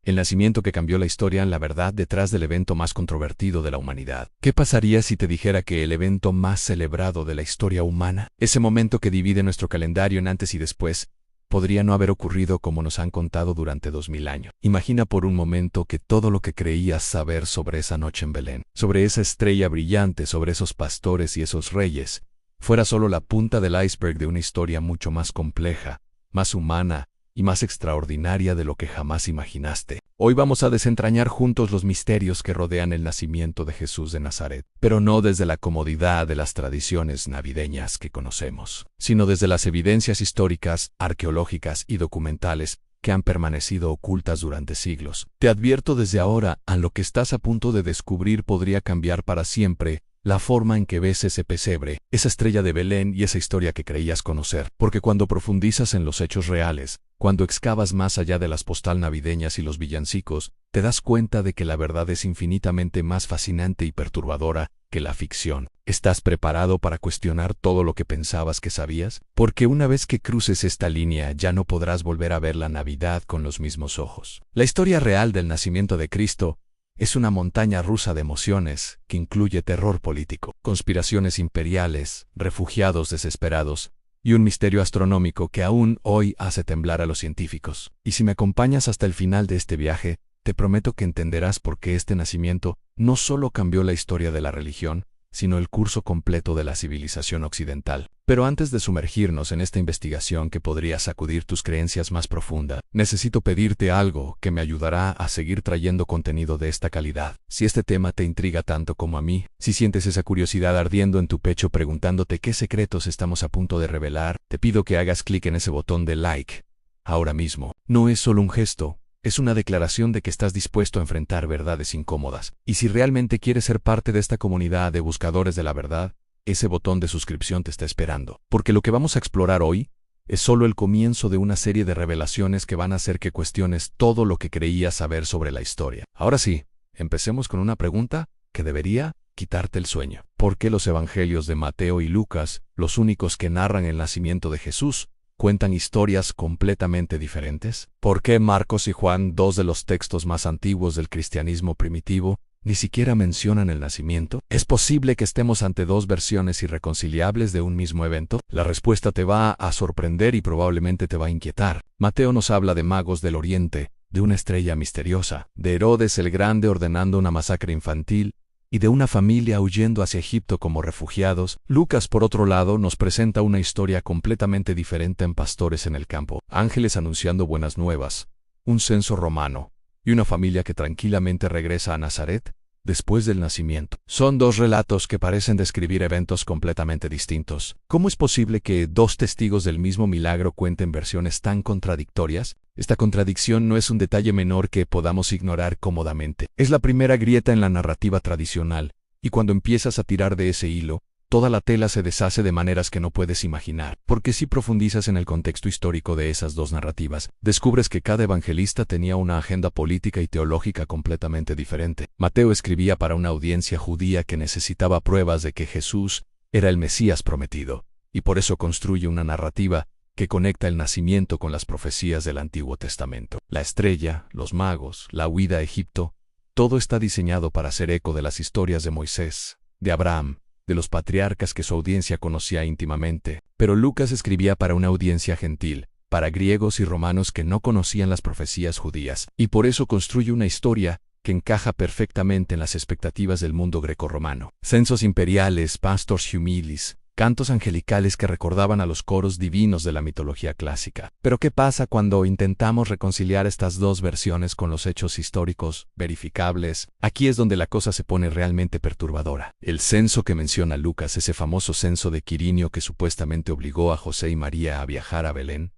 El nacimiento que cambió la historia, la verdad detrás del evento más controvertido de la humanidad. ¿Qué pasaría si te dijera que el evento más celebrado de la historia humana, ese momento que divide nuestro calendario en antes y después, podría no haber ocurrido como nos han contado durante 2000 años? Imagina por un momento que todo lo que creías saber sobre esa noche en Belén, sobre esa estrella brillante, sobre esos pastores y esos reyes, fuera solo la punta del iceberg de una historia mucho más compleja, más humana y más extraordinaria de lo que jamás imaginaste. Hoy vamos a desentrañar juntos los misterios que rodean el nacimiento de Jesús de Nazaret, pero no desde la comodidad de las tradiciones navideñas que conocemos, sino desde las evidencias históricas, arqueológicas y documentales que han permanecido ocultas durante siglos. Te advierto desde ahora, a lo que estás a punto de descubrir podría cambiar para siempre la forma en que ves ese pesebre, esa estrella de Belén y esa historia que creías conocer. Porque cuando profundizas en los hechos reales, cuando excavas más allá de las postal navideñas y los villancicos, te das cuenta de que la verdad es infinitamente más fascinante y perturbadora que la ficción. ¿Estás preparado para cuestionar todo lo que pensabas que sabías? Porque una vez que cruces esta línea ya no podrás volver a ver la Navidad con los mismos ojos. La historia real del nacimiento de Cristo es una montaña rusa de emociones que incluye terror político, conspiraciones imperiales, refugiados desesperados y un misterio astronómico que aún hoy hace temblar a los científicos. Y si me acompañas hasta el final de este viaje, te prometo que entenderás por qué este nacimiento no solo cambió la historia de la religión, sino el curso completo de la civilización occidental. Pero antes de sumergirnos en esta investigación que podría sacudir tus creencias más profundas, necesito pedirte algo que me ayudará a seguir trayendo contenido de esta calidad. Si este tema te intriga tanto como a mí, si sientes esa curiosidad ardiendo en tu pecho preguntándote qué secretos estamos a punto de revelar, te pido que hagas clic en ese botón de like ahora mismo. No es solo un gesto, es una declaración de que estás dispuesto a enfrentar verdades incómodas. Y si realmente quieres ser parte de esta comunidad de buscadores de la verdad, ese botón de suscripción te está esperando. Porque lo que vamos a explorar hoy es solo el comienzo de una serie de revelaciones que van a hacer que cuestiones todo lo que creías saber sobre la historia. Ahora sí, empecemos con una pregunta que debería quitarte el sueño. ¿Por qué los evangelios de Mateo y Lucas, los únicos que narran el nacimiento de Jesús, cuentan historias completamente diferentes? ¿Por qué Marcos y Juan, dos de los textos más antiguos del cristianismo primitivo, ni siquiera mencionan el nacimiento? ¿Es posible que estemos ante dos versiones irreconciliables de un mismo evento? La respuesta te va a sorprender y probablemente te va a inquietar. Mateo nos habla de magos del Oriente, de una estrella misteriosa, de Herodes el Grande ordenando una masacre infantil, y de una familia huyendo hacia Egipto como refugiados. Lucas, por otro lado, nos presenta una historia completamente diferente en pastores en el campo, ángeles anunciando buenas nuevas, un censo romano, y una familia que tranquilamente regresa a Nazaret después del nacimiento. Son dos relatos que parecen describir eventos completamente distintos. ¿Cómo es posible que dos testigos del mismo milagro cuenten versiones tan contradictorias? Esta contradicción no es un detalle menor que podamos ignorar cómodamente. Es la primera grieta en la narrativa tradicional, y cuando empiezas a tirar de ese hilo, toda la tela se deshace de maneras que no puedes imaginar. Porque si profundizas en el contexto histórico de esas dos narrativas, descubres que cada evangelista tenía una agenda política y teológica completamente diferente. Mateo escribía para una audiencia judía que necesitaba pruebas de que Jesús era el Mesías prometido, y por eso construye una narrativa que conecta el nacimiento con las profecías del Antiguo Testamento. La estrella, los magos, la huida a Egipto, todo está diseñado para hacer eco de las historias de Moisés, de Abraham, de los patriarcas que su audiencia conocía íntimamente. Pero Lucas escribía para una audiencia gentil, para griegos y romanos que no conocían las profecías judías, y por eso construye una historia que encaja perfectamente en las expectativas del mundo grecorromano. Censos imperiales, pastors humilis, cantos angelicales que recordaban a los coros divinos de la mitología clásica. Pero ¿qué pasa cuando intentamos reconciliar estas dos versiones con los hechos históricos verificables? Aquí es donde la cosa se pone realmente perturbadora. El censo que menciona Lucas, ese famoso censo de Quirinio que supuestamente obligó a José y María a viajar a Belén,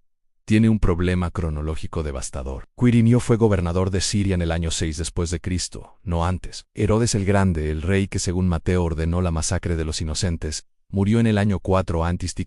tiene un problema cronológico devastador. Quirinio fue gobernador de Siria en el año 6 después de Cristo, no antes. Herodes el Grande, el rey que según Mateo ordenó la masacre de los inocentes, murió en el año 4 a.C.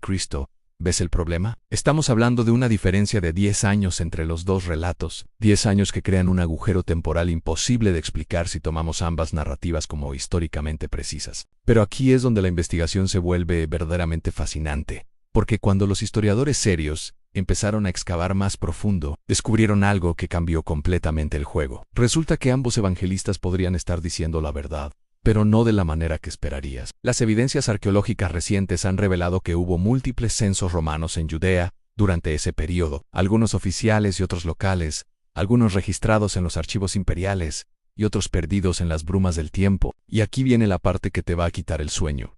¿Ves el problema? Estamos hablando de una diferencia de 10 años entre los dos relatos, 10 años que crean un agujero temporal imposible de explicar si tomamos ambas narrativas como históricamente precisas. Pero aquí es donde la investigación se vuelve verdaderamente fascinante. porque cuando los historiadores serios empezaron a excavar más profundo, descubrieron algo que cambió completamente el juego. Resulta que ambos evangelistas podrían estar diciendo la verdad, pero no de la manera que esperarías. Las evidencias arqueológicas recientes han revelado que hubo múltiples censos romanos en Judea durante ese período, algunos oficiales y otros locales, algunos registrados en los archivos imperiales y otros perdidos en las brumas del tiempo. Y aquí viene la parte que te va a quitar el sueño.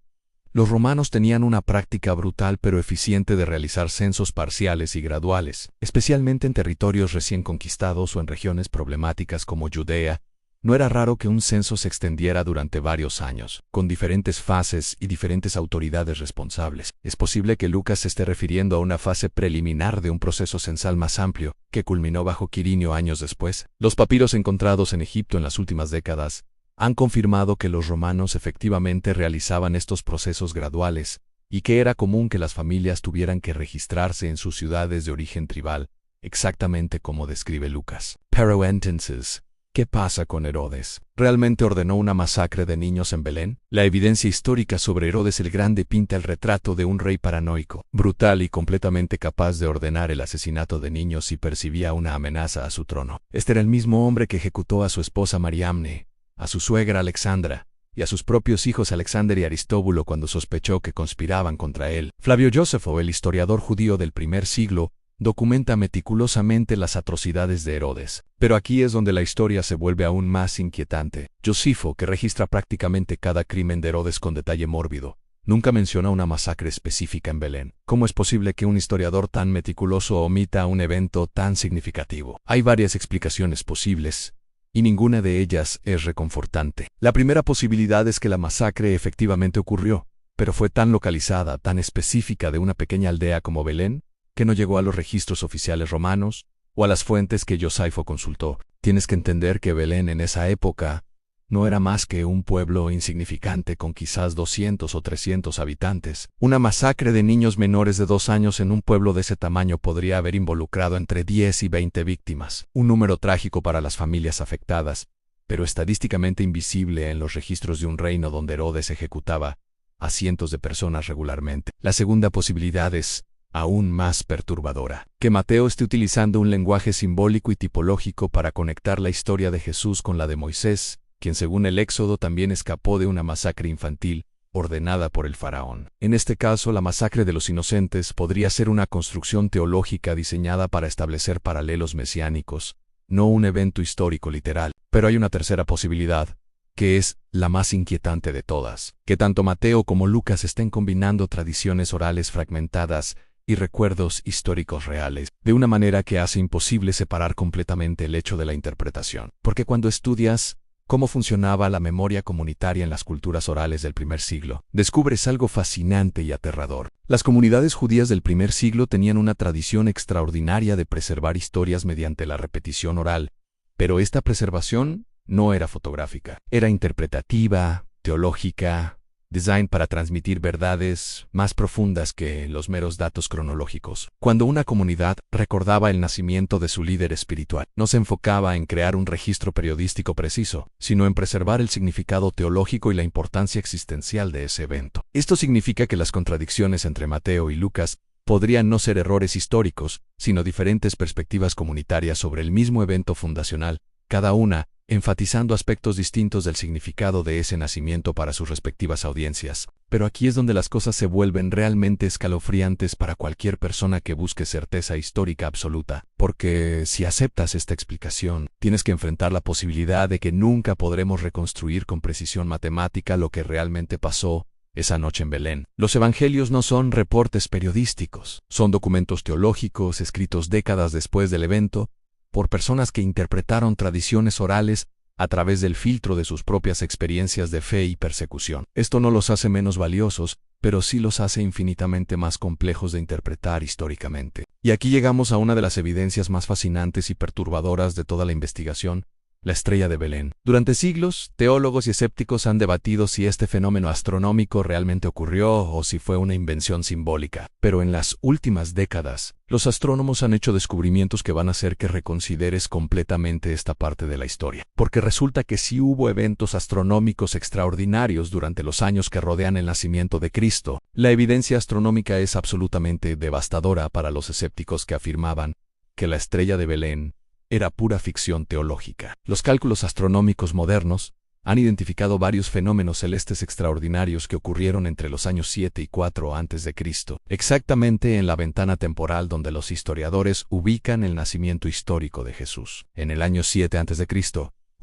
Los romanos tenían una práctica brutal pero eficiente de realizar censos parciales y graduales, especialmente en territorios recién conquistados o en regiones problemáticas como Judea. No era raro que un censo se extendiera durante varios años, con diferentes fases y diferentes autoridades responsables. Es posible que Lucas se esté refiriendo a una fase preliminar de un proceso censal más amplio, que culminó bajo Quirinio años después. Los papiros encontrados en Egipto en las últimas décadas han confirmado que los romanos efectivamente realizaban estos procesos graduales, y que era común que las familias tuvieran que registrarse en sus ciudades de origen tribal, exactamente como describe Lucas. Pero entonces, ¿qué pasa con Herodes? ¿Realmente ordenó una masacre de niños en Belén? La evidencia histórica sobre Herodes el Grande pinta el retrato de un rey paranoico, brutal y completamente capaz de ordenar el asesinato de niños si percibía una amenaza a su trono. Este era el mismo hombre que ejecutó a su esposa Mariamne, a su suegra Alexandra, y a sus propios hijos Alexander y Aristóbulo cuando sospechó que conspiraban contra él. Flavio Jósefo, el historiador judío del primer siglo, documenta meticulosamente las atrocidades de Herodes. Pero aquí es donde la historia se vuelve aún más inquietante. Josefo, que registra prácticamente cada crimen de Herodes con detalle mórbido, nunca menciona una masacre específica en Belén. ¿Cómo es posible que un historiador tan meticuloso omita un evento tan significativo? Hay varias explicaciones posibles, y ninguna de ellas es reconfortante. La primera posibilidad es que la masacre efectivamente ocurrió, pero fue tan localizada, tan específica de una pequeña aldea como Belén, que no llegó a los registros oficiales romanos o a las fuentes que Josefo consultó. Tienes que entender que Belén en esa época no era más que un pueblo insignificante con quizás 200 o 300 habitantes. Una masacre de niños menores de 2 años en un pueblo de ese tamaño podría haber involucrado entre 10 y 20 víctimas, un número trágico para las familias afectadas, pero estadísticamente invisible en los registros de un reino donde Herodes ejecutaba a cientos de personas regularmente. La segunda posibilidad es aún más perturbadora, que Mateo esté utilizando un lenguaje simbólico y tipológico para conectar la historia de Jesús con la de Moisés, quien según el Éxodo también escapó de una masacre infantil ordenada por el faraón. En este caso, la masacre de los inocentes podría ser una construcción teológica diseñada para establecer paralelos mesiánicos, no un evento histórico literal. Pero hay una tercera posibilidad, que es la más inquietante de todas, que tanto Mateo como Lucas estén combinando tradiciones orales fragmentadas y recuerdos históricos reales, de una manera que hace imposible separar completamente el hecho de la interpretación. Porque cuando estudias cómo funcionaba la memoria comunitaria en las culturas orales del primer siglo, descubres algo fascinante y aterrador. Las comunidades judías del primer siglo tenían una tradición extraordinaria de preservar historias mediante la repetición oral, pero esta preservación no era fotográfica, era interpretativa, teológica, design para transmitir verdades más profundas que los meros datos cronológicos. Cuando una comunidad recordaba el nacimiento de su líder espiritual, no se enfocaba en crear un registro periodístico preciso, sino en preservar el significado teológico y la importancia existencial de ese evento. Esto significa que las contradicciones entre Mateo y Lucas podrían no ser errores históricos, sino diferentes perspectivas comunitarias sobre el mismo evento fundacional, cada una enfatizando aspectos distintos del significado de ese nacimiento para sus respectivas audiencias. Pero aquí es donde las cosas se vuelven realmente escalofriantes para cualquier persona que busque certeza histórica absoluta, porque si aceptas esta explicación, tienes que enfrentar la posibilidad de que nunca podremos reconstruir con precisión matemática lo que realmente pasó esa noche en Belén. Los evangelios no son reportes periodísticos, son documentos teológicos escritos décadas después del evento, por personas que interpretaron tradiciones orales a través del filtro de sus propias experiencias de fe y persecución. Esto no los hace menos valiosos, pero sí los hace infinitamente más complejos de interpretar históricamente. Y aquí llegamos a una de las evidencias más fascinantes y perturbadoras de toda la investigación, la estrella de Belén. Durante siglos, teólogos y escépticos han debatido si este fenómeno astronómico realmente ocurrió o si fue una invención simbólica. Pero en las últimas décadas, los astrónomos han hecho descubrimientos que van a hacer que reconsideres completamente esta parte de la historia. Porque resulta que sí hubo eventos astronómicos extraordinarios durante los años que rodean el nacimiento de Cristo. La evidencia astronómica es absolutamente devastadora para los escépticos que afirmaban que la estrella de Belén era pura ficción teológica. Los cálculos astronómicos modernos han identificado varios fenómenos celestes extraordinarios que ocurrieron entre los años 7 y 4 a.C., exactamente en la ventana temporal donde los historiadores ubican el nacimiento histórico de Jesús. En el año 7 a.C.,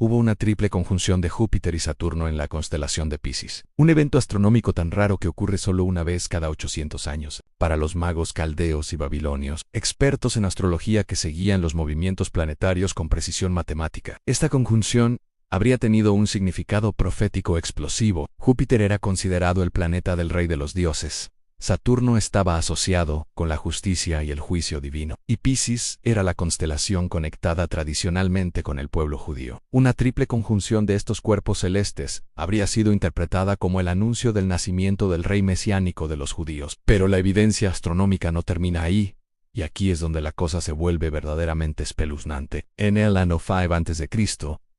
hubo una triple conjunción de Júpiter y Saturno en la constelación de Piscis. Un evento astronómico tan raro que ocurre solo una vez cada 800 años. Para los magos caldeos y babilonios, expertos en astrología que seguían los movimientos planetarios con precisión matemática, esta conjunción habría tenido un significado profético explosivo. Júpiter era considerado el planeta del rey de los dioses. Saturno estaba asociado con la justicia y el juicio divino, y Piscis era la constelación conectada tradicionalmente con el pueblo judío. Una triple conjunción de estos cuerpos celestes habría sido interpretada como el anuncio del nacimiento del rey mesiánico de los judíos. Pero la evidencia astronómica no termina ahí, y aquí es donde la cosa se vuelve verdaderamente espeluznante. En el año 5 a.C.,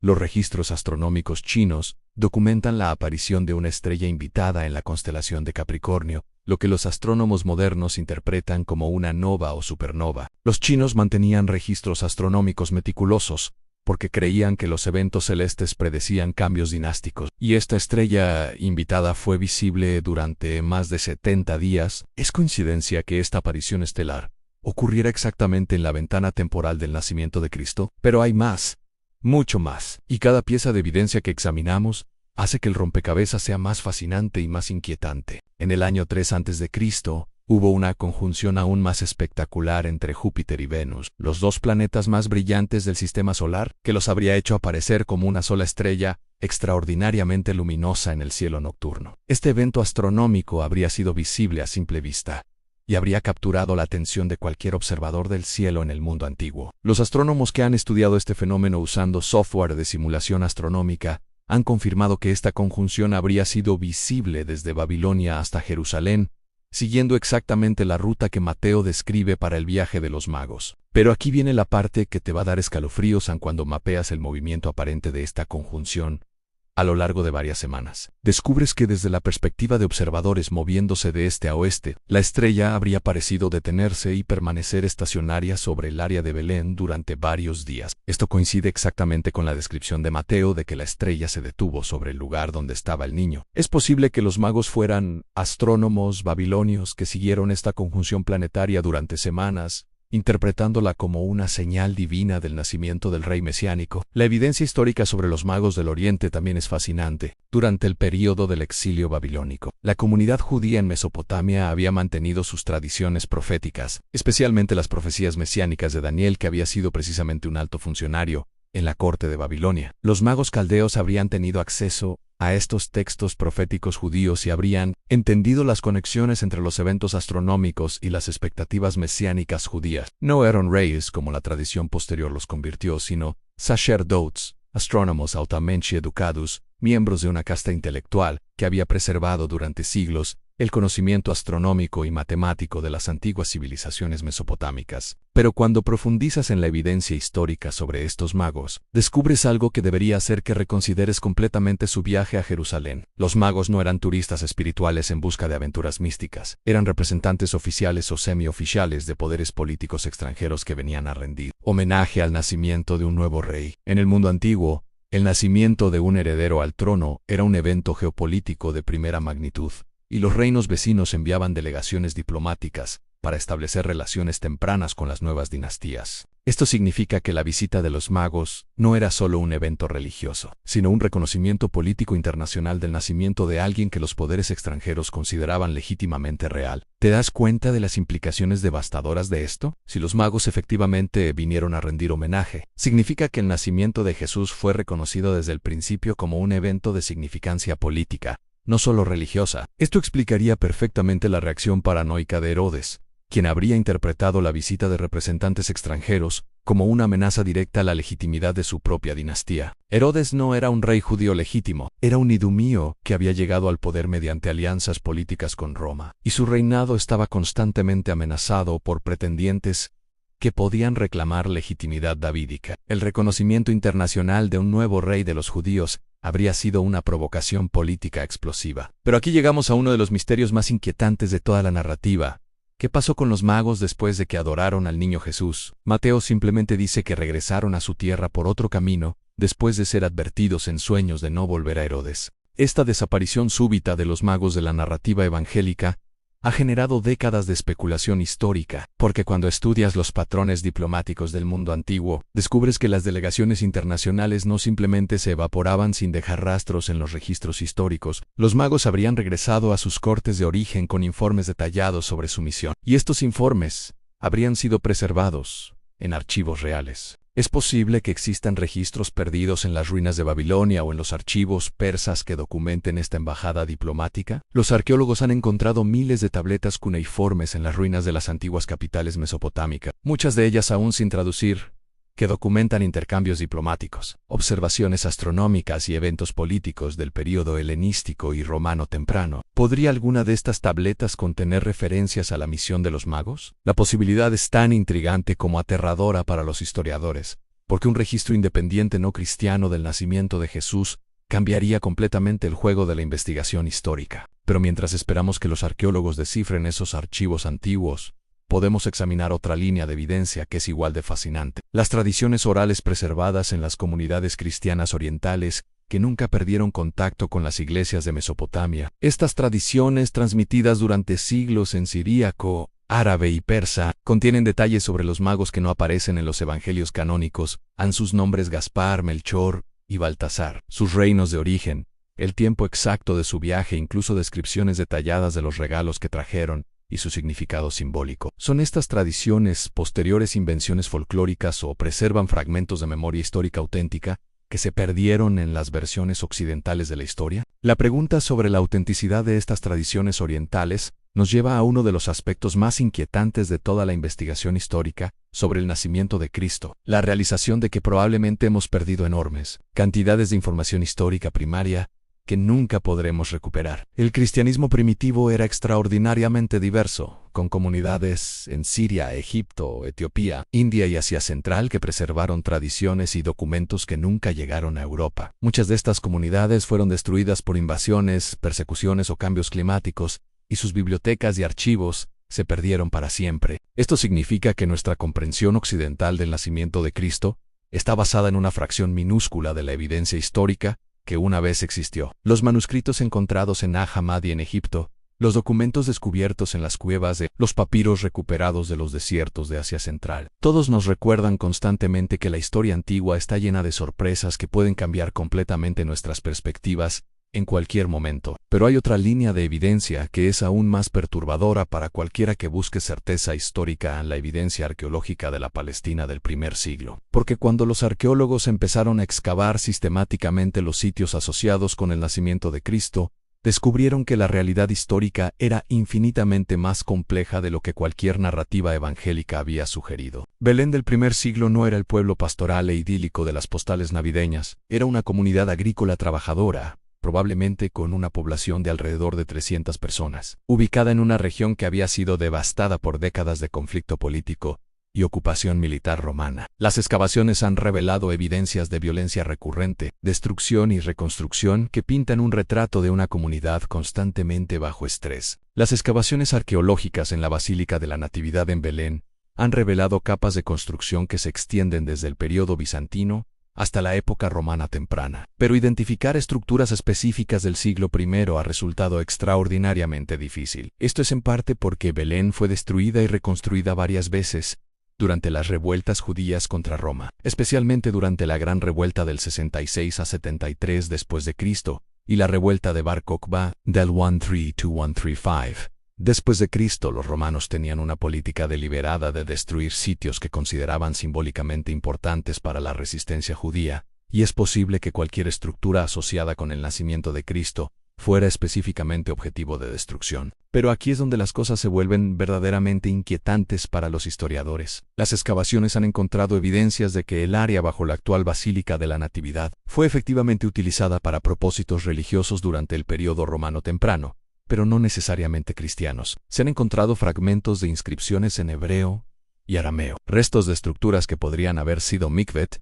los registros astronómicos chinos documentan la aparición de una estrella invitada en la constelación de Capricornio, lo que los astrónomos modernos interpretan como una nova o supernova. Los chinos mantenían registros astronómicos meticulosos, porque creían que los eventos celestes predecían cambios dinásticos, y esta estrella invitada fue visible durante más de 70 días. ¿Es coincidencia que esta aparición estelar ocurriera exactamente en la ventana temporal del nacimiento de Cristo? Pero hay más. Mucho más. Y cada pieza de evidencia que examinamos hace que el rompecabezas sea más fascinante y más inquietante. En el año 3 a.C., hubo una conjunción aún más espectacular entre Júpiter y Venus, los dos planetas más brillantes del sistema solar, que los habría hecho aparecer como una sola estrella extraordinariamente luminosa en el cielo nocturno. Este evento astronómico habría sido visible a simple vista y habría capturado la atención de cualquier observador del cielo en el mundo antiguo. Los astrónomos que han estudiado este fenómeno usando software de simulación astronómica han confirmado que esta conjunción habría sido visible desde Babilonia hasta Jerusalén, siguiendo exactamente la ruta que Mateo describe para el viaje de los magos. Pero aquí viene la parte que te va a dar escalofríos aun cuando mapeas el movimiento aparente de esta conjunción. A lo largo de varias semanas, descubres que desde la perspectiva de observadores moviéndose de este a oeste, la estrella habría parecido detenerse y permanecer estacionaria sobre el área de Belén durante varios días. Esto coincide exactamente con la descripción de Mateo de que la estrella se detuvo sobre el lugar donde estaba el niño. Es posible que los magos fueran astrónomos babilonios que siguieron esta conjunción planetaria durante semanas, interpretándola como una señal divina del nacimiento del rey mesiánico. La evidencia histórica sobre los magos del Oriente también es fascinante. Durante el período del exilio babilónico, la comunidad judía en Mesopotamia había mantenido sus tradiciones proféticas, especialmente las profecías mesiánicas de Daniel, que había sido precisamente un alto funcionario en la corte de Babilonia. Los magos caldeos habrían tenido acceso a estos textos proféticos judíos y habrían entendido las conexiones entre los eventos astronómicos y las expectativas mesiánicas judías. No eran reyes como la tradición posterior los convirtió, sino sacerdotes, astrónomos altamente educados, miembros de una casta intelectual que había preservado durante siglos el conocimiento astronómico y matemático de las antiguas civilizaciones mesopotámicas. Pero cuando profundizas en la evidencia histórica sobre estos magos, descubres algo que debería hacer que reconsideres completamente su viaje a Jerusalén. Los magos no eran turistas espirituales en busca de aventuras místicas, eran representantes oficiales o semioficiales de poderes políticos extranjeros que venían a rendir homenaje al nacimiento de un nuevo rey. En el mundo antiguo, el nacimiento de un heredero al trono era un evento geopolítico de primera magnitud, y los reinos vecinos enviaban delegaciones diplomáticas para establecer relaciones tempranas con las nuevas dinastías. Esto significa que la visita de los magos no era solo un evento religioso, sino un reconocimiento político internacional del nacimiento de alguien que los poderes extranjeros consideraban legítimamente real. ¿Te das cuenta de las implicaciones devastadoras de esto? Si los magos efectivamente vinieron a rendir homenaje, significa que el nacimiento de Jesús fue reconocido desde el principio como un evento de significancia política, no solo religiosa. Esto explicaría perfectamente la reacción paranoica de Herodes, quien habría interpretado la visita de representantes extranjeros como una amenaza directa a la legitimidad de su propia dinastía. Herodes no era un rey judío legítimo, era un idumeo que había llegado al poder mediante alianzas políticas con Roma, y su reinado estaba constantemente amenazado por pretendientes que podían reclamar legitimidad davídica. El reconocimiento internacional de un nuevo rey de los judíos habría sido una provocación política explosiva. Pero aquí llegamos a uno de los misterios más inquietantes de toda la narrativa. ¿Qué pasó con los magos después de que adoraron al niño Jesús? Mateo simplemente dice que regresaron a su tierra por otro camino, después de ser advertidos en sueños de no volver a Herodes. Esta desaparición súbita de los magos de la narrativa evangélica ha generado décadas de especulación histórica, porque cuando estudias los patrones diplomáticos del mundo antiguo, descubres que las delegaciones internacionales no simplemente se evaporaban sin dejar rastros en los registros históricos. Los magos habrían regresado a sus cortes de origen con informes detallados sobre su misión, y estos informes habrían sido preservados en archivos reales. Es posible que existan registros perdidos en las ruinas de Babilonia o en los archivos persas que documenten esta embajada diplomática. Los arqueólogos han encontrado miles de tabletas cuneiformes en las ruinas de las antiguas capitales mesopotámicas, muchas de ellas aún sin traducir, que documentan intercambios diplomáticos, observaciones astronómicas y eventos políticos del período helenístico y romano temprano. ¿Podría alguna de estas tabletas contener referencias a la misión de los magos? La posibilidad es tan intrigante como aterradora para los historiadores, porque un registro independiente no cristiano del nacimiento de Jesús cambiaría completamente el juego de la investigación histórica. Pero mientras esperamos que los arqueólogos descifren esos archivos antiguos, podemos examinar otra línea de evidencia que es igual de fascinante. Las tradiciones orales preservadas en las comunidades cristianas orientales que nunca perdieron contacto con las iglesias de Mesopotamia. Estas tradiciones, transmitidas durante siglos en siríaco, árabe y persa, contienen detalles sobre los magos que no aparecen en los evangelios canónicos, han sus nombres Gaspar, Melchor y Baltasar, sus reinos de origen, el tiempo exacto de su viaje, incluso descripciones detalladas de los regalos que trajeron, y su significado simbólico. ¿Son estas tradiciones posteriores invenciones folclóricas o preservan fragmentos de memoria histórica auténtica que se perdieron en las versiones occidentales de la historia? La pregunta sobre la autenticidad de estas tradiciones orientales nos lleva a uno de los aspectos más inquietantes de toda la investigación histórica sobre el nacimiento de Cristo, la realización de que probablemente hemos perdido enormes cantidades de información histórica primaria que nunca podremos recuperar. El cristianismo primitivo era extraordinariamente diverso, con comunidades en Siria, Egipto, Etiopía, India y Asia Central que preservaron tradiciones y documentos que nunca llegaron a Europa. Muchas de estas comunidades fueron destruidas por invasiones, persecuciones o cambios climáticos, y sus bibliotecas y archivos se perdieron para siempre. Esto significa que nuestra comprensión occidental del nacimiento de Cristo está basada en una fracción minúscula de la evidencia histórica que una vez existió. Los manuscritos encontrados en Aj-Hammadi en Egipto, los documentos descubiertos en las cuevas los papiros recuperados de los desiertos de Asia Central, todos nos recuerdan constantemente que la historia antigua está llena de sorpresas que pueden cambiar completamente nuestras perspectivas en cualquier momento. Pero hay otra línea de evidencia que es aún más perturbadora para cualquiera que busque certeza histórica en la evidencia arqueológica de la Palestina del primer siglo. Porque cuando los arqueólogos empezaron a excavar sistemáticamente los sitios asociados con el nacimiento de Cristo, descubrieron que la realidad histórica era infinitamente más compleja de lo que cualquier narrativa evangélica había sugerido. Belén del primer siglo no era el pueblo pastoral e idílico de las postales navideñas, era una comunidad agrícola trabajadora, probablemente con una población de alrededor de 300 personas, ubicada en una región que había sido devastada por décadas de conflicto político y ocupación militar romana. Las excavaciones han revelado evidencias de violencia recurrente, destrucción y reconstrucción que pintan un retrato de una comunidad constantemente bajo estrés. Las excavaciones arqueológicas en la Basílica de la Natividad en Belén han revelado capas de construcción que se extienden desde el período bizantino hasta la época romana temprana. Pero identificar estructuras específicas del siglo I ha resultado extraordinariamente difícil. Esto es en parte porque Belén fue destruida y reconstruida varias veces durante las revueltas judías contra Roma, especialmente durante la Gran Revuelta del 66 a 73 después de Cristo y la revuelta de Bar Kokhba del 132-135. Después de Cristo, los romanos tenían una política deliberada de destruir sitios que consideraban simbólicamente importantes para la resistencia judía, y es posible que cualquier estructura asociada con el nacimiento de Cristo fuera específicamente objetivo de destrucción. Pero aquí es donde las cosas se vuelven verdaderamente inquietantes para los historiadores. Las excavaciones han encontrado evidencias de que el área bajo la actual Basílica de la Natividad fue efectivamente utilizada para propósitos religiosos durante el período romano temprano, pero no necesariamente cristianos. Se han encontrado fragmentos de inscripciones en hebreo y arameo, restos de estructuras que podrían haber sido mikvet,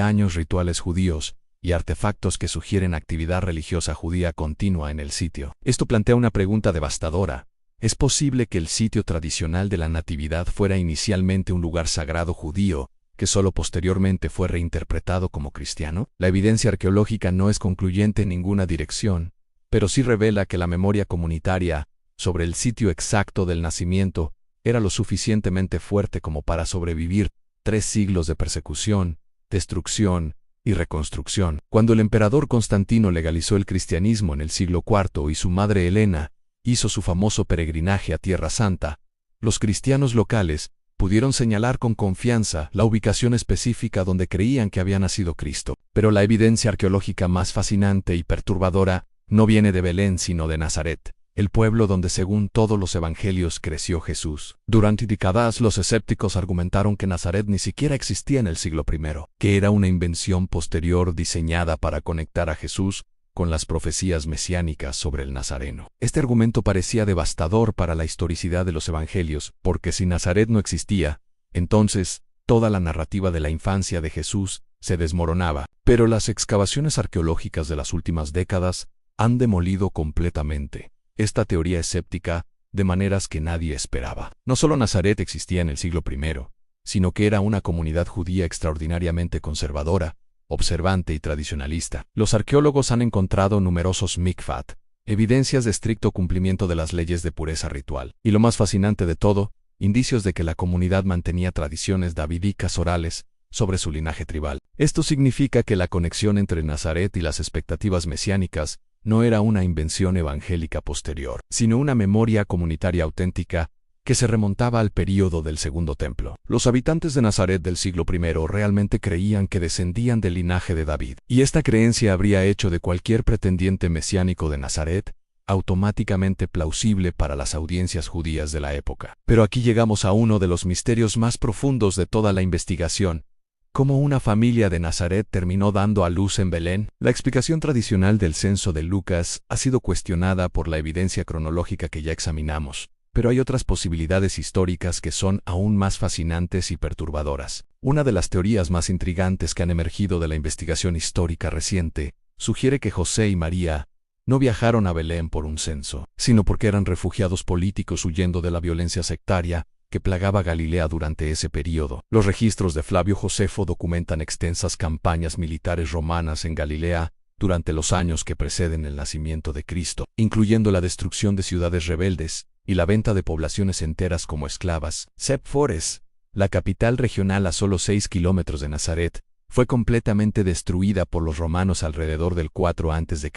años rituales judíos, y artefactos que sugieren actividad religiosa judía continua en el sitio. Esto plantea una pregunta devastadora. ¿Es posible que el sitio tradicional de la Natividad fuera inicialmente un lugar sagrado judío, que solo posteriormente fue reinterpretado como cristiano? La evidencia arqueológica no es concluyente en ninguna dirección, pero sí revela que la memoria comunitaria sobre el sitio exacto del nacimiento era lo suficientemente fuerte como para sobrevivir 3 siglos de persecución, destrucción y reconstrucción. Cuando el emperador Constantino legalizó el cristianismo en el siglo IV y su madre Helena hizo su famoso peregrinaje a Tierra Santa, los cristianos locales pudieron señalar con confianza la ubicación específica donde creían que había nacido Cristo. Pero la evidencia arqueológica más fascinante y perturbadora no viene de Belén sino de Nazaret, el pueblo donde según todos los evangelios creció Jesús. Durante décadas los escépticos argumentaron que Nazaret ni siquiera existía en el siglo I, que era una invención posterior diseñada para conectar a Jesús con las profecías mesiánicas sobre el Nazareno. Este argumento parecía devastador para la historicidad de los evangelios, porque si Nazaret no existía, entonces toda la narrativa de la infancia de Jesús se desmoronaba. Pero las excavaciones arqueológicas de las últimas décadas han demolido completamente esta teoría escéptica de maneras que nadie esperaba. No solo Nazaret existía en el siglo I, sino que era una comunidad judía extraordinariamente conservadora, observante y tradicionalista. Los arqueólogos han encontrado numerosos mikvat, evidencias de estricto cumplimiento de las leyes de pureza ritual. Y lo más fascinante de todo, indicios de que la comunidad mantenía tradiciones davídicas orales sobre su linaje tribal. Esto significa que la conexión entre Nazaret y las expectativas mesiánicas no era una invención evangélica posterior, sino una memoria comunitaria auténtica que se remontaba al período del Segundo Templo. Los habitantes de Nazaret del siglo I realmente creían que descendían del linaje de David, y esta creencia habría hecho de cualquier pretendiente mesiánico de Nazaret automáticamente plausible para las audiencias judías de la época. Pero aquí llegamos a uno de los misterios más profundos de toda la investigación. ¿Cómo una familia de Nazaret terminó dando a luz en Belén? La explicación tradicional del censo de Lucas ha sido cuestionada por la evidencia cronológica que ya examinamos, pero hay otras posibilidades históricas que son aún más fascinantes y perturbadoras. Una de las teorías más intrigantes que han emergido de la investigación histórica reciente sugiere que José y María no viajaron a Belén por un censo, sino porque eran refugiados políticos huyendo de la violencia sectaria que plagaba Galilea durante ese período. Los registros de Flavio Josefo documentan extensas campañas militares romanas en Galilea durante los años que preceden el nacimiento de Cristo, incluyendo la destrucción de ciudades rebeldes y la venta de poblaciones enteras como esclavas. Sepphoris, la capital regional a solo 6 kilómetros de Nazaret, fue completamente destruida por los romanos alrededor del 4 a.C.,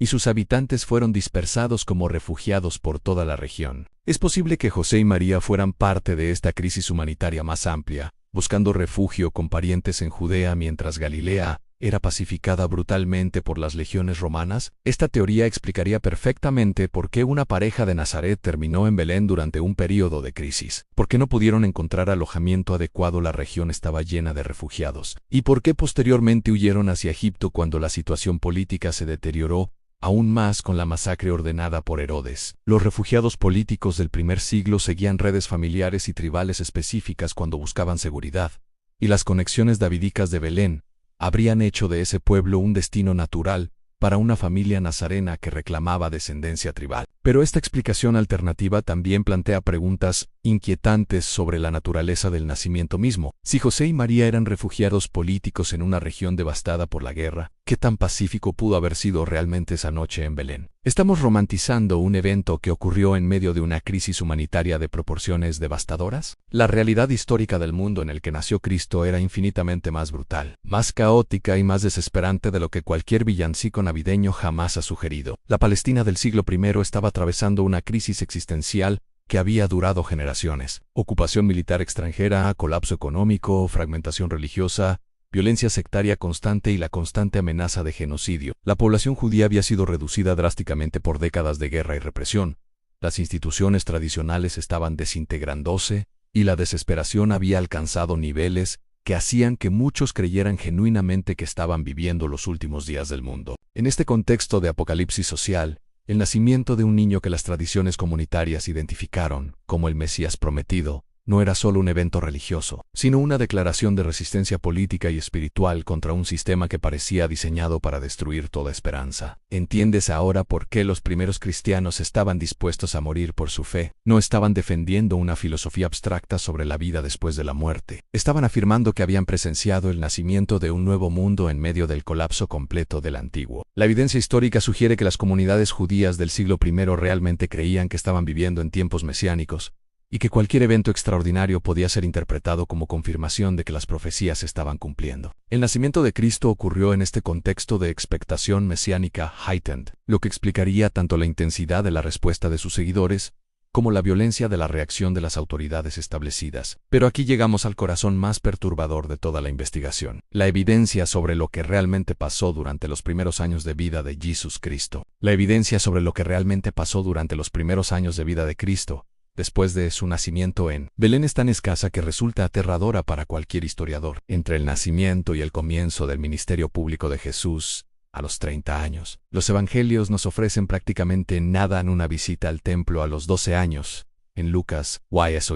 y sus habitantes fueron dispersados como refugiados por toda la región. Es posible que José y María fueran parte de esta crisis humanitaria más amplia, buscando refugio con parientes en Judea mientras Galilea era pacificada brutalmente por las legiones romanas. Esta teoría explicaría perfectamente por qué una pareja de Nazaret terminó en Belén durante un período de crisis, por qué no pudieron encontrar alojamiento adecuado, la región estaba llena de refugiados, y por qué posteriormente huyeron hacia Egipto cuando la situación política se deterioró aún más con la masacre ordenada por Herodes. Los refugiados políticos del primer siglo seguían redes familiares y tribales específicas cuando buscaban seguridad, y las conexiones davídicas de Belén habrían hecho de ese pueblo un destino natural para una familia nazarena que reclamaba descendencia tribal. Pero esta explicación alternativa también plantea preguntas inquietantes sobre la naturaleza del nacimiento mismo. Si José y María eran refugiados políticos en una región devastada por la guerra, ¿qué tan pacífico pudo haber sido realmente esa noche en Belén? ¿Estamos romantizando un evento que ocurrió en medio de una crisis humanitaria de proporciones devastadoras? La realidad histórica del mundo en el que nació Cristo era infinitamente más brutal, más caótica y más desesperante de lo que cualquier villancico navideño jamás ha sugerido. La Palestina del siglo I estaba atravesando una crisis existencial que había durado generaciones. Ocupación militar extranjera, colapso económico, fragmentación religiosa violencia sectaria constante y la constante amenaza de genocidio. La población judía había sido reducida drásticamente por décadas de guerra y represión. Las instituciones tradicionales estaban desintegrándose y la desesperación había alcanzado niveles que hacían que muchos creyeran genuinamente que estaban viviendo los últimos días del mundo. En este contexto de apocalipsis social, el nacimiento de un niño que las tradiciones comunitarias identificaron como el Mesías prometido no era solo un evento religioso, sino una declaración de resistencia política y espiritual contra un sistema que parecía diseñado para destruir toda esperanza. ¿Entiendes ahora por qué los primeros cristianos estaban dispuestos a morir por su fe? No estaban defendiendo una filosofía abstracta sobre la vida después de la muerte. Estaban afirmando que habían presenciado el nacimiento de un nuevo mundo en medio del colapso completo del antiguo. La evidencia histórica sugiere que las comunidades judías del siglo I realmente creían que estaban viviendo en tiempos mesiánicos, y que cualquier evento extraordinario podía ser interpretado como confirmación de que las profecías se estaban cumpliendo. El nacimiento de Cristo ocurrió en este contexto de expectación mesiánica heightened, lo que explicaría tanto la intensidad de la respuesta de sus seguidores como la violencia de la reacción de las autoridades establecidas. Pero aquí llegamos al corazón más perturbador de toda la investigación: la evidencia sobre lo que realmente pasó durante los primeros años de vida de Jesucristo. La evidencia sobre lo que realmente pasó durante los primeros años de vida de Cristo, después de su nacimiento en Belén, es tan escasa que resulta aterradora para cualquier historiador. Entre el nacimiento y el comienzo del ministerio público de Jesús, a los 30 años, los evangelios nos ofrecen prácticamente nada en una visita al templo a los 12 años, en Lucas, YS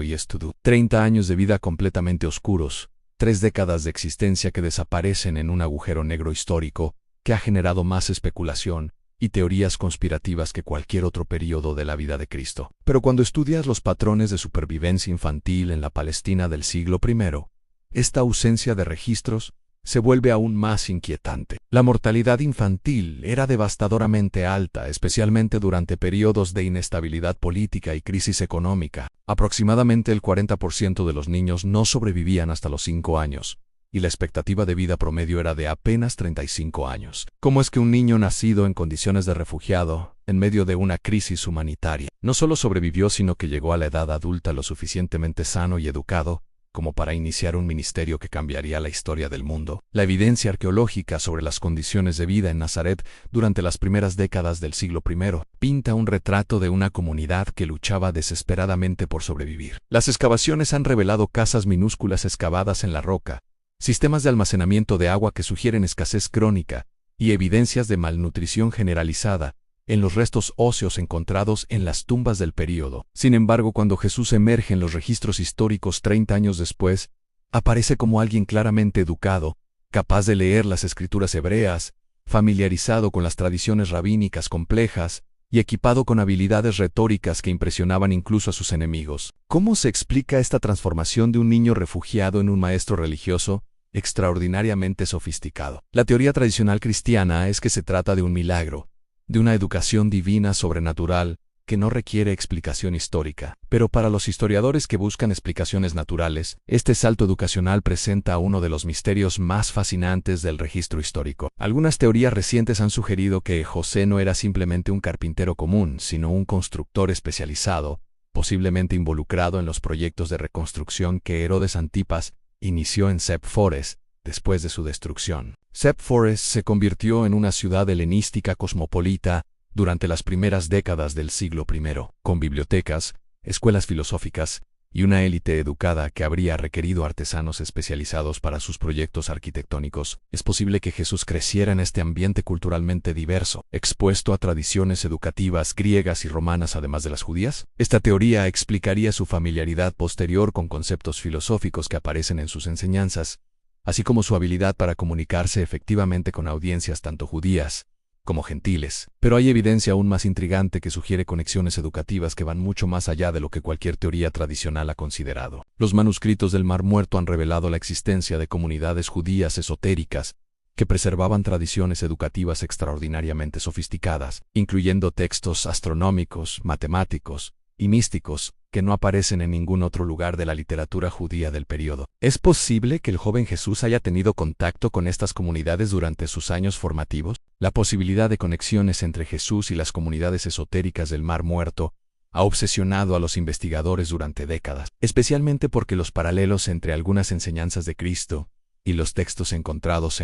30 años de vida completamente oscuros, 3 décadas de existencia que desaparecen en un agujero negro histórico que ha generado más especulación y teorías conspirativas que cualquier otro período de la vida de Cristo. Pero cuando estudias los patrones de supervivencia infantil en la Palestina del siglo I, esta ausencia de registros se vuelve aún más inquietante. La mortalidad infantil era devastadoramente alta, especialmente durante periodos de inestabilidad política y crisis económica. Aproximadamente el 40% de los niños no sobrevivían hasta los 5 años. Y la expectativa de vida promedio era de apenas 35 años. ¿Cómo es que un niño nacido en condiciones de refugiado, en medio de una crisis humanitaria, no solo sobrevivió, sino que llegó a la edad adulta lo suficientemente sano y educado como para iniciar un ministerio que cambiaría la historia del mundo? La evidencia arqueológica sobre las condiciones de vida en Nazaret durante las primeras décadas del siglo I pinta un retrato de una comunidad que luchaba desesperadamente por sobrevivir. Las excavaciones han revelado casas minúsculas excavadas en la roca, sistemas de almacenamiento de agua que sugieren escasez crónica y evidencias de malnutrición generalizada en los restos óseos encontrados en las tumbas del período. Sin embargo, cuando Jesús emerge en los registros históricos 30 años después, aparece como alguien claramente educado, capaz de leer las escrituras hebreas, familiarizado con las tradiciones rabínicas complejas y equipado con habilidades retóricas que impresionaban incluso a sus enemigos. ¿Cómo se explica esta transformación de un niño refugiado en un maestro religioso extraordinariamente sofisticado? La teoría tradicional cristiana es que se trata de un milagro, de una educación divina sobrenatural que no requiere explicación histórica. Pero para los historiadores que buscan explicaciones naturales, este salto educacional presenta uno de los misterios más fascinantes del registro histórico. Algunas teorías recientes han sugerido que José no era simplemente un carpintero común, sino un constructor especializado, posiblemente involucrado en los proyectos de reconstrucción que Herodes Antipas inició en Sepphoris después de su destrucción. Sepphoris se convirtió en una ciudad helenística cosmopolita durante las primeras décadas del siglo I, con bibliotecas, escuelas filosóficas y una élite educada que habría requerido artesanos especializados para sus proyectos arquitectónicos. Es posible que Jesús creciera en este ambiente culturalmente diverso, expuesto a tradiciones educativas griegas y romanas además de las judías. Esta teoría explicaría su familiaridad posterior con conceptos filosóficos que aparecen en sus enseñanzas, así como su habilidad para comunicarse efectivamente con audiencias tanto judías como gentiles. Pero hay evidencia aún más intrigante que sugiere conexiones educativas que van mucho más allá de lo que cualquier teoría tradicional ha considerado. Los manuscritos del Mar Muerto han revelado la existencia de comunidades judías esotéricas que preservaban tradiciones educativas extraordinariamente sofisticadas, incluyendo textos astronómicos, matemáticos y místicos que no aparecen en ningún otro lugar de la literatura judía del período. ¿Es posible que el joven Jesús haya tenido contacto con estas comunidades durante sus años formativos? La posibilidad de conexiones entre Jesús y las comunidades esotéricas del Mar Muerto ha obsesionado a los investigadores durante décadas, especialmente porque los paralelos entre algunas enseñanzas de Cristo y los textos encontrados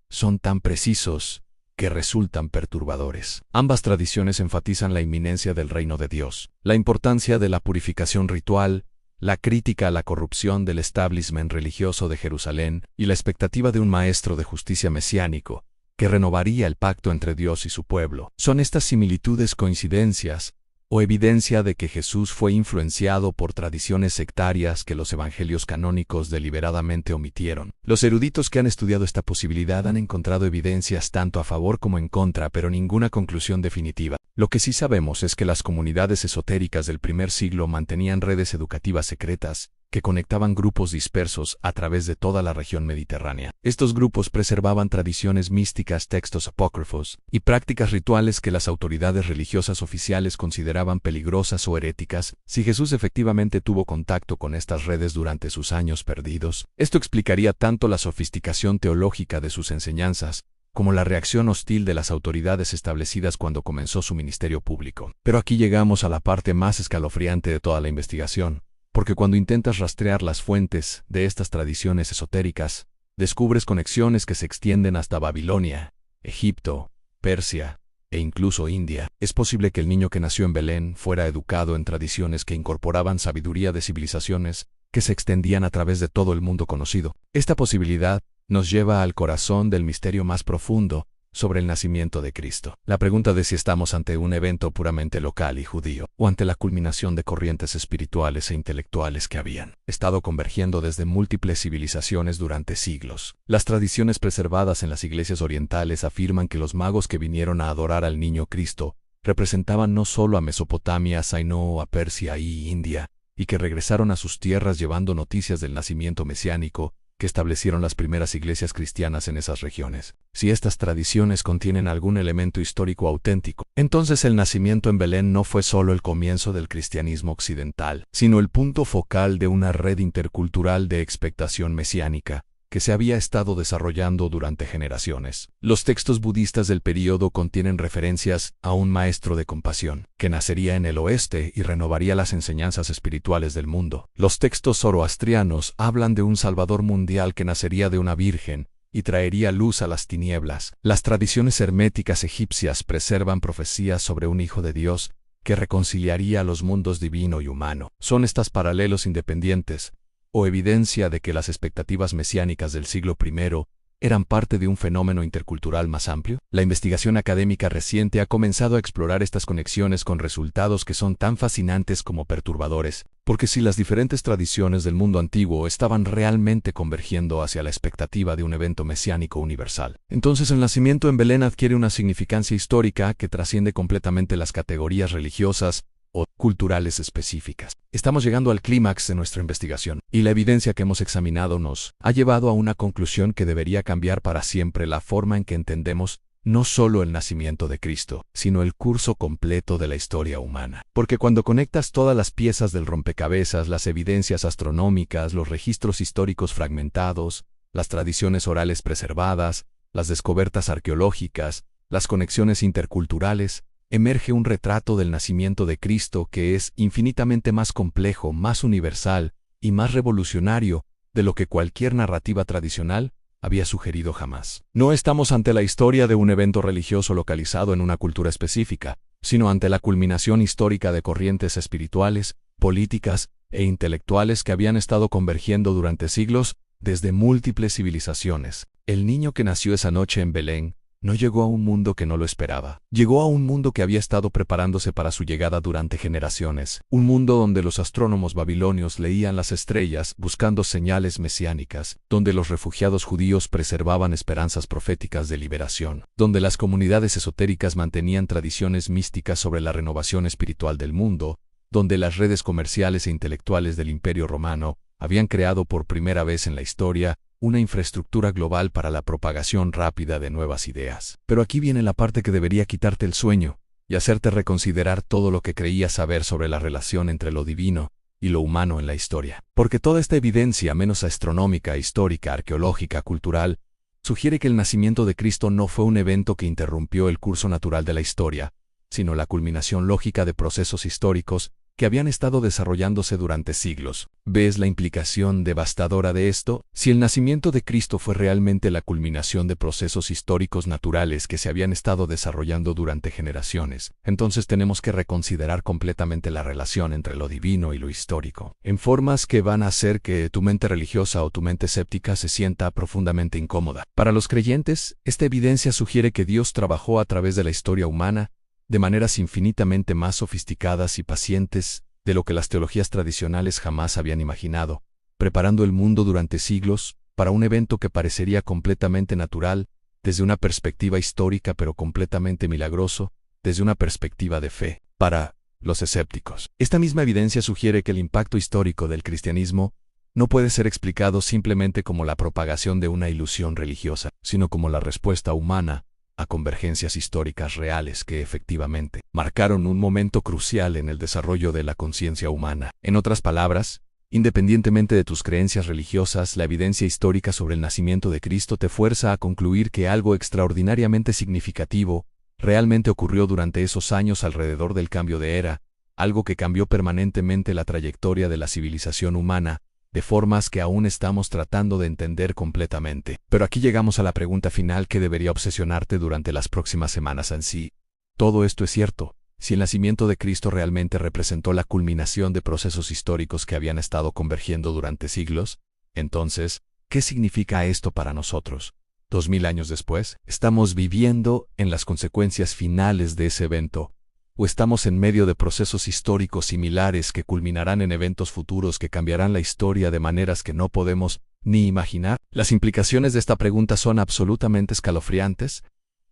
son tan precisos que resultan perturbadores. Ambas tradiciones enfatizan la inminencia del reino de Dios, la importancia de la purificación ritual, la crítica a la corrupción del establishment religioso de Jerusalén y la expectativa de un maestro de justicia mesiánico que renovaría el pacto entre Dios y su pueblo. ¿Son estas similitudes coincidencias o evidencia de que Jesús fue influenciado por tradiciones sectarias que los evangelios canónicos deliberadamente omitieron? Los eruditos que han estudiado esta posibilidad han encontrado evidencias tanto a favor como en contra, pero ninguna conclusión definitiva. Lo que sí sabemos es que las comunidades esotéricas del primer siglo mantenían redes educativas secretas que conectaban grupos dispersos a través de toda la región mediterránea. Estos grupos preservaban tradiciones místicas, textos apócrifos y prácticas rituales que las autoridades religiosas oficiales consideraban peligrosas o heréticas. Si Jesús efectivamente tuvo contacto con estas redes durante sus años perdidos, esto explicaría tanto la sofisticación teológica de sus enseñanzas como la reacción hostil de las autoridades establecidas cuando comenzó su ministerio público. Pero aquí llegamos a la parte más escalofriante de toda la investigación, porque cuando intentas rastrear las fuentes de estas tradiciones esotéricas, descubres conexiones que se extienden hasta Babilonia, Egipto, Persia e incluso India. Es posible que el niño que nació en Belén fuera educado en tradiciones que incorporaban sabiduría de civilizaciones que se extendían a través de todo el mundo conocido. Esta posibilidad nos lleva al corazón del misterio más profundo sobre el nacimiento de Cristo. La pregunta de si estamos ante un evento puramente local y judío, o ante la culminación de corrientes espirituales e intelectuales que habían estado convergiendo desde múltiples civilizaciones durante siglos. Las tradiciones preservadas en las iglesias orientales afirman que los magos que vinieron a adorar al niño Cristo representaban no solo a Mesopotamia, sino a Persia y India, y que regresaron a sus tierras llevando noticias del nacimiento mesiánico que establecieron las primeras iglesias cristianas en esas regiones. Si estas tradiciones contienen algún elemento histórico auténtico, entonces el nacimiento en Belén no fue solo el comienzo del cristianismo occidental, sino el punto focal de una red intercultural de expectación mesiánica que se había estado desarrollando durante generaciones. Los textos budistas del período contienen referencias a un maestro de compasión, que nacería en el oeste y renovaría las enseñanzas espirituales del mundo. Los textos zoroastrianos hablan de un Salvador mundial que nacería de una virgen y traería luz a las tinieblas. Las tradiciones herméticas egipcias preservan profecías sobre un Hijo de Dios que reconciliaría los mundos divino y humano. ¿Son estas paralelos independientes o evidencia de que las expectativas mesiánicas del siglo I eran parte de un fenómeno intercultural más amplio? La investigación académica reciente ha comenzado a explorar estas conexiones con resultados que son tan fascinantes como perturbadores, porque si las diferentes tradiciones del mundo antiguo estaban realmente convergiendo hacia la expectativa de un evento mesiánico universal, entonces el nacimiento en Belén adquiere una significancia histórica que trasciende completamente las categorías religiosas o culturales específicas. Estamos llegando al clímax de nuestra investigación, y la evidencia que hemos examinado nos ha llevado a una conclusión que debería cambiar para siempre la forma en que entendemos no solo el nacimiento de Cristo, sino el curso completo de la historia humana. Porque cuando conectas todas las piezas del rompecabezas, las evidencias astronómicas, los registros históricos fragmentados, las tradiciones orales preservadas, las descubiertas arqueológicas, las conexiones interculturales, emerge un retrato del nacimiento de Cristo que es infinitamente más complejo, más universal y más revolucionario de lo que cualquier narrativa tradicional había sugerido jamás. No estamos ante la historia de un evento religioso localizado en una cultura específica, sino ante la culminación histórica de corrientes espirituales, políticas e intelectuales que habían estado convergiendo durante siglos desde múltiples civilizaciones. El niño que nació esa noche en Belén no llegó a un mundo que no lo esperaba. Llegó a un mundo que había estado preparándose para su llegada durante generaciones. Un mundo donde los astrónomos babilonios leían las estrellas buscando señales mesiánicas, donde los refugiados judíos preservaban esperanzas proféticas de liberación, donde las comunidades esotéricas mantenían tradiciones místicas sobre la renovación espiritual del mundo, donde las redes comerciales e intelectuales del Imperio Romano habían creado por primera vez en la historia una infraestructura global para la propagación rápida de nuevas ideas. Pero aquí viene la parte que debería quitarte el sueño y hacerte reconsiderar todo lo que creías saber sobre la relación entre lo divino y lo humano en la historia. Porque toda esta evidencia, menos astronómica, histórica, arqueológica, cultural, sugiere que el nacimiento de Cristo no fue un evento que interrumpió el curso natural de la historia, sino la culminación lógica de procesos históricos que habían estado desarrollándose durante siglos. ¿Ves la implicación devastadora de esto? Si el nacimiento de Cristo fue realmente la culminación de procesos históricos naturales que se habían estado desarrollando durante generaciones, entonces tenemos que reconsiderar completamente la relación entre lo divino y lo histórico, en formas que van a hacer que tu mente religiosa o tu mente escéptica se sienta profundamente incómoda. Para los creyentes, esta evidencia sugiere que Dios trabajó a través de la historia humana de maneras infinitamente más sofisticadas y pacientes de lo que las teologías tradicionales jamás habían imaginado, preparando el mundo durante siglos para un evento que parecería completamente natural desde una perspectiva histórica pero completamente milagroso desde una perspectiva de fe. Para los escépticos, esta misma evidencia sugiere que el impacto histórico del cristianismo no puede ser explicado simplemente como la propagación de una ilusión religiosa, sino como la respuesta humana a convergencias históricas reales que efectivamente marcaron un momento crucial en el desarrollo de la conciencia humana. En otras palabras, independientemente de tus creencias religiosas, la evidencia histórica sobre el nacimiento de Cristo te fuerza a concluir que algo extraordinariamente significativo realmente ocurrió durante esos años alrededor del cambio de era, algo que cambió permanentemente la trayectoria de la civilización humana, de formas que aún estamos tratando de entender completamente. Pero aquí llegamos a la pregunta final que debería obsesionarte durante las próximas semanas en sí. Todo esto es cierto. Si el nacimiento de Cristo realmente representó la culminación de procesos históricos que habían estado convergiendo durante siglos, entonces, ¿qué significa esto para nosotros? 2000 años después, ¿estamos viviendo en las consecuencias finales de ese evento? ¿O estamos en medio de procesos históricos similares que culminarán en eventos futuros que cambiarán la historia de maneras que no podemos ni imaginar? Las implicaciones de esta pregunta son absolutamente escalofriantes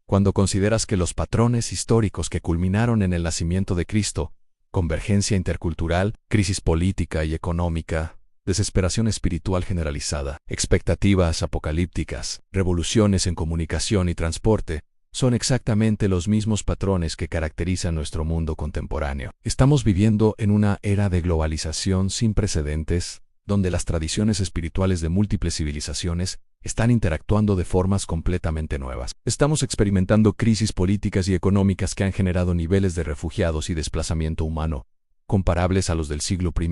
cuando consideras que los patrones históricos que culminaron en el nacimiento de Cristo, convergencia intercultural, crisis política y económica, desesperación espiritual generalizada, expectativas apocalípticas, revoluciones en comunicación y transporte, son exactamente los mismos patrones que caracterizan nuestro mundo contemporáneo. Estamos viviendo en una era de globalización sin precedentes, donde las tradiciones espirituales de múltiples civilizaciones están interactuando de formas completamente nuevas. Estamos experimentando crisis políticas y económicas que han generado niveles de refugiados y desplazamiento humano comparables a los del siglo I.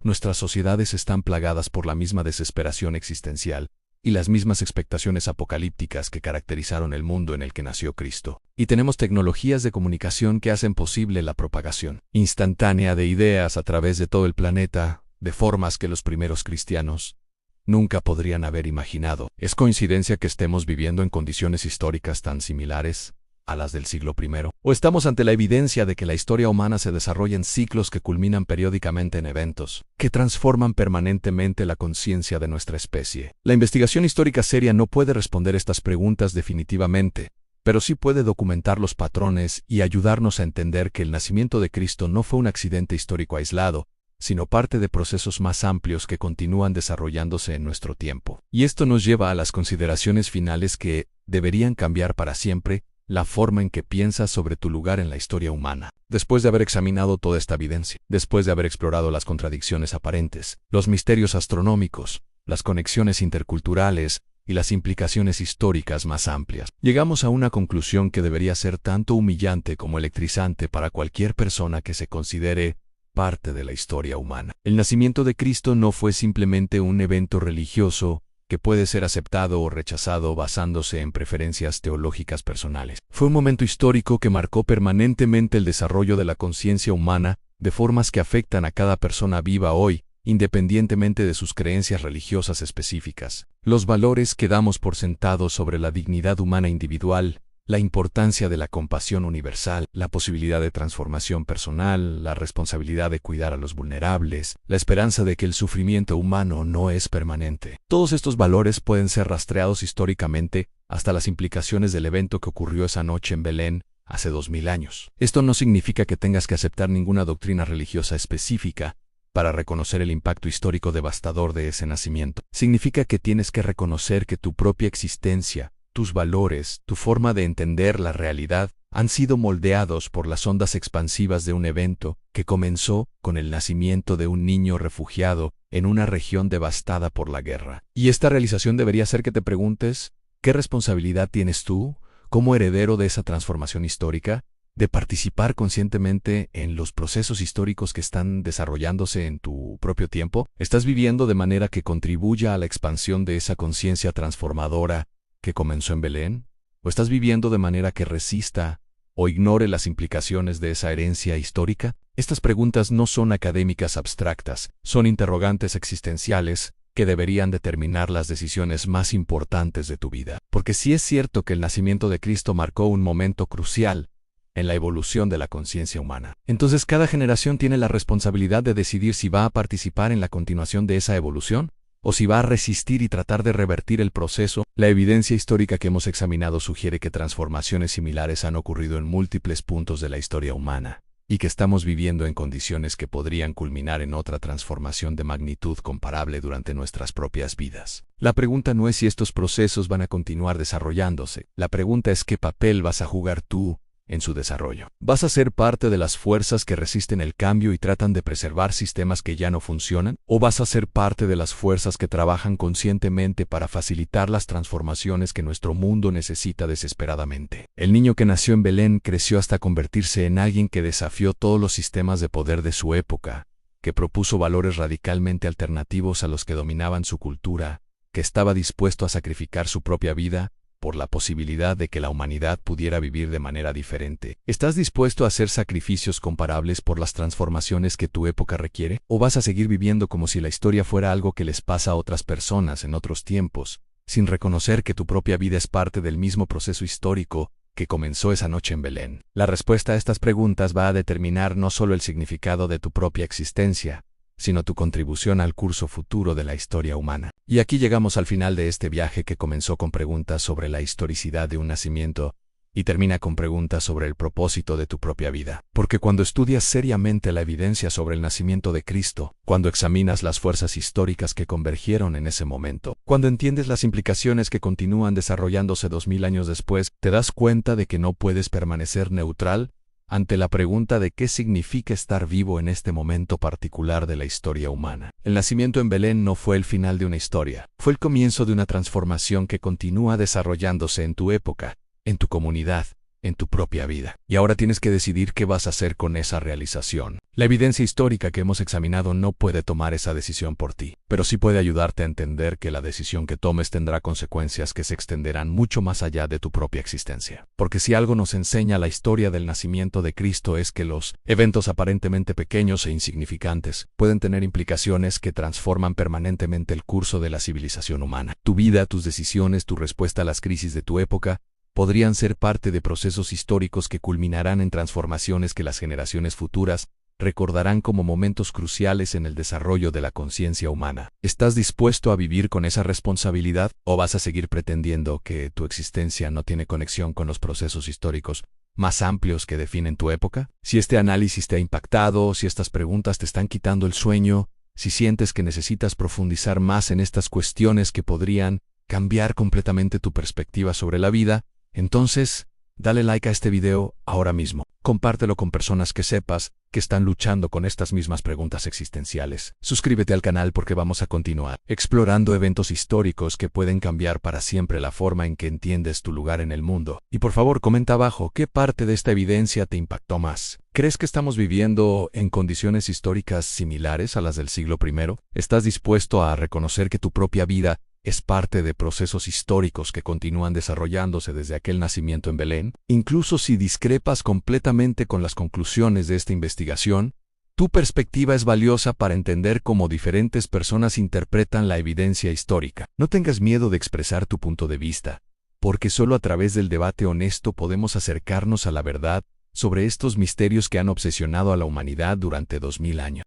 Nuestras sociedades están plagadas por la misma desesperación existencial y las mismas expectaciones apocalípticas que caracterizaron el mundo en el que nació Cristo. Y tenemos tecnologías de comunicación que hacen posible la propagación instantánea de ideas a través de todo el planeta, de formas que los primeros cristianos nunca podrían haber imaginado. ¿Es coincidencia que estemos viviendo en condiciones históricas tan similares a las del siglo I? ¿O estamos ante la evidencia de que la historia humana se desarrolla en ciclos que culminan periódicamente en eventos que transforman permanentemente la conciencia de nuestra especie? La investigación histórica seria no puede responder estas preguntas definitivamente, pero sí puede documentar los patrones y ayudarnos a entender que el nacimiento de Cristo no fue un accidente histórico aislado, sino parte de procesos más amplios que continúan desarrollándose en nuestro tiempo. Y esto nos lleva a las consideraciones finales que deberían cambiar para siempre la forma en que piensas sobre tu lugar en la historia humana. Después de haber examinado toda esta evidencia, después de haber explorado las contradicciones aparentes, los misterios astronómicos, las conexiones interculturales y las implicaciones históricas más amplias, llegamos a una conclusión que debería ser tanto humillante como electrizante para cualquier persona que se considere parte de la historia humana. El nacimiento de Cristo no fue simplemente un evento religioso que puede ser aceptado o rechazado basándose en preferencias teológicas personales. Fue un momento histórico que marcó permanentemente el desarrollo de la conciencia humana de formas que afectan a cada persona viva hoy, independientemente de sus creencias religiosas específicas. Los valores que damos por sentados sobre la dignidad humana individual, la importancia de la compasión universal, la posibilidad de transformación personal, la responsabilidad de cuidar a los vulnerables, la esperanza de que el sufrimiento humano no es permanente. Todos estos valores pueden ser rastreados históricamente hasta las implicaciones del evento que ocurrió esa noche en Belén hace 2000 años. Esto no significa que tengas que aceptar ninguna doctrina religiosa específica para reconocer el impacto histórico devastador de ese nacimiento. Significa que tienes que reconocer que tu propia existencia, tus valores, tu forma de entender la realidad, han sido moldeados por las ondas expansivas de un evento que comenzó con el nacimiento de un niño refugiado en una región devastada por la guerra. Y esta realización debería hacer que te preguntes, ¿qué responsabilidad tienes tú, como heredero de esa transformación histórica? de participar conscientemente en los procesos históricos que están desarrollándose en tu propio tiempo? ¿Estás viviendo de manera que contribuya a la expansión de esa conciencia transformadora que comenzó en Belén? ¿O estás viviendo de manera que resista o ignore las implicaciones de esa herencia histórica? Estas preguntas no son académicas abstractas, son interrogantes existenciales que deberían determinar las decisiones más importantes de tu vida. Porque sí es cierto que el nacimiento de Cristo marcó un momento crucial en la evolución de la conciencia humana. Entonces cada generación tiene la responsabilidad de decidir si va a participar en la continuación de esa evolución o si va a resistir y tratar de revertir el proceso. La evidencia histórica que hemos examinado sugiere que transformaciones similares han ocurrido en múltiples puntos de la historia humana, y que estamos viviendo en condiciones que podrían culminar en otra transformación de magnitud comparable durante nuestras propias vidas. La pregunta no es si estos procesos van a continuar desarrollándose, la pregunta es qué papel vas a jugar tú en su desarrollo. ¿Vas a ser parte de las fuerzas que resisten el cambio y tratan de preservar sistemas que ya no funcionan? ¿O vas a ser parte de las fuerzas que trabajan conscientemente para facilitar las transformaciones que nuestro mundo necesita desesperadamente? El niño que nació en Belén creció hasta convertirse en alguien que desafió todos los sistemas de poder de su época, que propuso valores radicalmente alternativos a los que dominaban su cultura, que estaba dispuesto a sacrificar su propia vida por la posibilidad de que la humanidad pudiera vivir de manera diferente. ¿Estás dispuesto a hacer sacrificios comparables por las transformaciones que tu época requiere? ¿O vas a seguir viviendo como si la historia fuera algo que les pasa a otras personas en otros tiempos, sin reconocer que tu propia vida es parte del mismo proceso histórico que comenzó esa noche en Belén? La respuesta a estas preguntas va a determinar no solo el significado de tu propia existencia, sino tu contribución al curso futuro de la historia humana. Y aquí llegamos al final de este viaje que comenzó con preguntas sobre la historicidad de un nacimiento y termina con preguntas sobre el propósito de tu propia vida. Porque cuando estudias seriamente la evidencia sobre el nacimiento de Cristo, cuando examinas las fuerzas históricas que convergieron en ese momento, cuando entiendes las implicaciones que continúan desarrollándose 2000 años después, te das cuenta de que no puedes permanecer neutral ante la pregunta de qué significa estar vivo en este momento particular de la historia humana. El nacimiento en Belén no fue el final de una historia, fue el comienzo de una transformación que continúa desarrollándose en tu época, en tu comunidad, en tu propia vida. Y ahora tienes que decidir qué vas a hacer con esa realización. La evidencia histórica que hemos examinado no puede tomar esa decisión por ti, pero sí puede ayudarte a entender que la decisión que tomes tendrá consecuencias que se extenderán mucho más allá de tu propia existencia. Porque si algo nos enseña la historia del nacimiento de Cristo es que los eventos aparentemente pequeños e insignificantes pueden tener implicaciones que transforman permanentemente el curso de la civilización humana. Tu vida, tus decisiones, tu respuesta a las crisis de tu época podrían ser parte de procesos históricos que culminarán en transformaciones que las generaciones futuras recordarán como momentos cruciales en el desarrollo de la conciencia humana. ¿Estás dispuesto a vivir con esa responsabilidad o vas a seguir pretendiendo que tu existencia no tiene conexión con los procesos históricos más amplios que definen tu época? Si este análisis te ha impactado, si estas preguntas te están quitando el sueño, si sientes que necesitas profundizar más en estas cuestiones que podrían cambiar completamente tu perspectiva sobre la vida, entonces, dale like a este video ahora mismo. Compártelo con personas que sepas que están luchando con estas mismas preguntas existenciales. Suscríbete al canal porque vamos a continuar explorando eventos históricos que pueden cambiar para siempre la forma en que entiendes tu lugar en el mundo. Y por favor, comenta abajo qué parte de esta evidencia te impactó más. ¿Crees que estamos viviendo en condiciones históricas similares a las del siglo I? ¿Estás dispuesto a reconocer que tu propia vida es parte de procesos históricos que continúan desarrollándose desde aquel nacimiento en Belén? Incluso si discrepas completamente con las conclusiones de esta investigación, tu perspectiva es valiosa para entender cómo diferentes personas interpretan la evidencia histórica. No tengas miedo de expresar tu punto de vista, porque solo a través del debate honesto podemos acercarnos a la verdad sobre estos misterios que han obsesionado a la humanidad durante 2000 años.